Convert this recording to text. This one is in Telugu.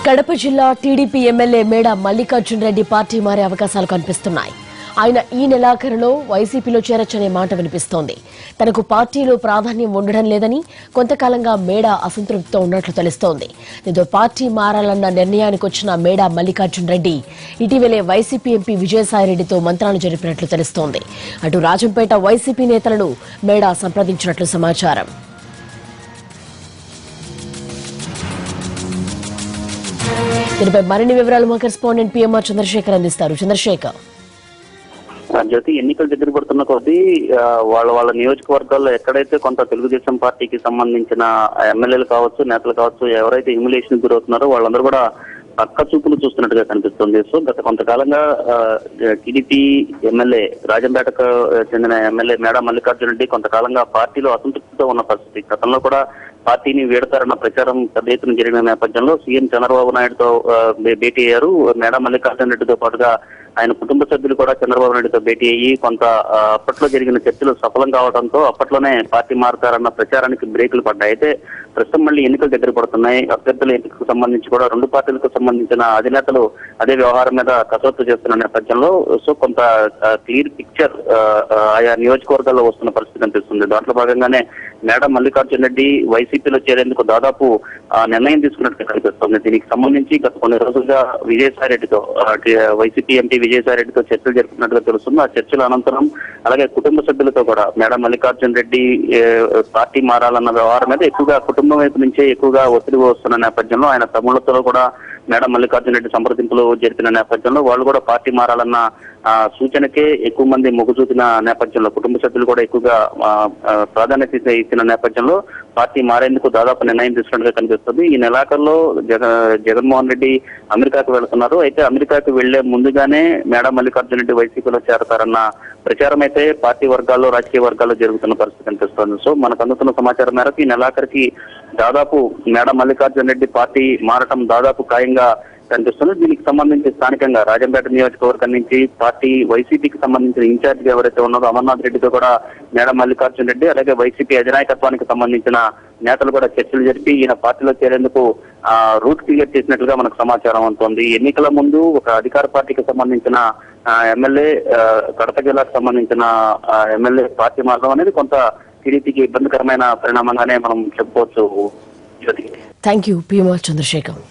కడప జిల్లా టీడీపీ ఎమ్మెల్యే మేడ మల్లికార్జున్ రెడ్డి పార్టీ మారే అవకాశాలు కనిపిస్తున్నాయి. ఆయన ఈ నెలాఖరులో వైసీపీలో చేరొచ్చనే మాట వినిపిస్తోంది. తనకు పార్టీలో ప్రాధాన్యం ఉండడం లేదని కొంతకాలంగా మేడ అసంతృప్తితో ఉన్నట్లు తెలుస్తోంది. దీంతో పార్టీ మారాలన్న నిర్ణయానికి వచ్చిన మేడ మల్లికార్జున్ రెడ్డి ఇటీవలే వైసీపీ ఎంపీ విజయసాయిరెడ్డితో మంత్రాలు జరిపినట్లు తెలుస్తోంది. అటు రాజంపేట వైసీపీ నేతలను మేడ సంప్రదించినట్లు సమాచారం. దీనిపై మరిన్ని వివరాలు మా కరెస్పాండెంట్ పిఎంఆర్ చంద్రశేఖర్ అందిస్తారు. చంద్రశేఖర్, జ్యోతి, ఎన్నికలు దగ్గర పడుతున్న కొద్దీ వాళ్ళ నియోజకవర్గాల్లో ఎక్కడైతే కొంత తెలుగుదేశం పార్టీకి సంబంధించిన ఎమ్మెల్యేలు కావచ్చు, నేతలు కావచ్చు, ఎవరైతే ఇమ్యులేషన్ గురవుతున్నారో వాళ్ళందరూ కూడా పక్క చూపులు చూస్తున్నట్టుగా కనిపిస్తుంది. సో గత కొంతకాలంగా టీడీపీ ఎమ్మెల్యే రాజంపేటకు చెందిన ఎమ్మెల్యే మేడ మల్లికార్జున్ రెడ్డి కొంతకాలంగా పార్టీలో అసంతృప్తితో ఉన్న పరిస్థితి. గతంలో కూడా పార్టీని వీడతారన్న ప్రచారం పెద్ద ఎత్తున జరిగిన నేపథ్యంలో సీఎం చంద్రబాబు నాయుడుతో భేటీ అయ్యారు. మేడ మల్లికార్జున్ రెడ్డితో పాటుగా ఆయన కుటుంబ సభ్యులు కూడా చంద్రబాబు నాయుడుతో భేటీ అయ్యి కొంత అప్పట్లో జరిగిన చర్చలు సఫలం కావడంతో అప్పట్లోనే పార్టీ మారుతారన్న ప్రచారానికి బ్రేకులు పడ్డాయి. అయితే ప్రస్తుతం మళ్ళీ ఎన్నికలు దగ్గర పడుతున్నాయి. అభ్యర్థుల ఎన్నికలకు సంబంధించి కూడా రెండు పార్టీలకు సంబంధించిన అధినేతలు అదే వ్యవహారం మీద కసరత్తు చేస్తున్న నేపథ్యంలో సో కొంత క్లియర్ పిక్చర్ ఆయా నియోజకవర్గాల్లో వస్తున్న పరిస్థితి కనిపిస్తుంది. దాంట్లో భాగంగానే మేడ మల్లికార్జున్ రెడ్డి వైసీపీలో చేరేందుకు దాదాపు నిర్ణయం తీసుకున్నట్టు కనిపిస్తుంది. దీనికి సంబంధించి గత కొన్ని రోజులుగా విజయసాయిరెడ్డితో వైసీపీ ఎంపీ విజయసాయిరెడ్డితో చర్చలు జరుపుతున్నట్టుగా తెలుస్తుంది. ఆ చర్చల అనంతరం అలాగే కుటుంబ సభ్యులతో కూడా మేడ మల్లికార్జున్ రెడ్డి పార్టీ మారాలన్న వ్యవహారం మీద ఎక్కువగా కుటుంబం వైపు నుంచే ఎక్కువగా ఒత్తిడి వస్తున్న నేపథ్యంలో ఆయన తమ్ముళ్లతో కూడా మేడ మల్లికార్జున్ రెడ్డి సంప్రదింపులు జరిపిన నేపథ్యంలో వాళ్ళు కూడా పార్టీ మారాలన్న సూచనకే ఎక్కువ మంది మొగ్గు చూపిన నేపథ్యంలో కుటుంబ సభ్యులు కూడా ఎక్కువగా ప్రాధాన్యత ఇచ్చిన నేపథ్యంలో పార్టీ మారేందుకు దాదాపు నిర్ణయం తీసుకున్నట్టుగా కనిపిస్తుంది. ఈ నెలాఖరులో జగన్మోహన్ రెడ్డి అమెరికాకు వెళుతున్నారు. అయితే అమెరికాకు వెళ్లే ముందుగానే మేడ మల్లికార్జున్ రెడ్డి వైసీపీలో చేరతారన్న ప్రచారం అయితే పార్టీ వర్గాల్లో, రాజకీయ వర్గాల్లో జరుగుతున్న పరిస్థితి కనిపిస్తోంది. సో మనకు అందుతున్న సమాచారం మేరకు ఈ నెలాఖరికి దాదాపు మేడ మల్లికార్జున్ రెడ్డి పార్టీ మారటం దాదాపు ఖాయంగా కనిపిస్తుంది. దీనికి సంబంధించి స్థానికంగా రాజంపేట నియోజకవర్గం నుంచి పార్టీ వైసీపీకి సంబంధించిన ఇన్ఛార్జ్ ఎవరైతే ఉన్నారో అమర్నాథ్ రెడ్డితో కూడా మేడ మల్లికార్జున్ రెడ్డి అలాగే వైసీపీ అధినాయకత్వానికి సంబంధించిన నేతలు కూడా చర్చలు జరిపి ఈయన పార్టీలో చేరేందుకు రూట్ క్లియర్ చేసినట్లుగా మనకు సమాచారం అవుతోంది. ఎన్నికల ముందు ఒక అధికార పార్టీకి సంబంధించిన ఎమ్మెల్యే, కడప జిల్లాకు సంబంధించిన ఎమ్మెల్యే పార్టీ మారడం అనేది కొంత టీడీపీకి ఇబ్బందికరమైన పరిణామంగానే మనం చెప్పుకోవచ్చు. Thank you PMR Chandrasekhar.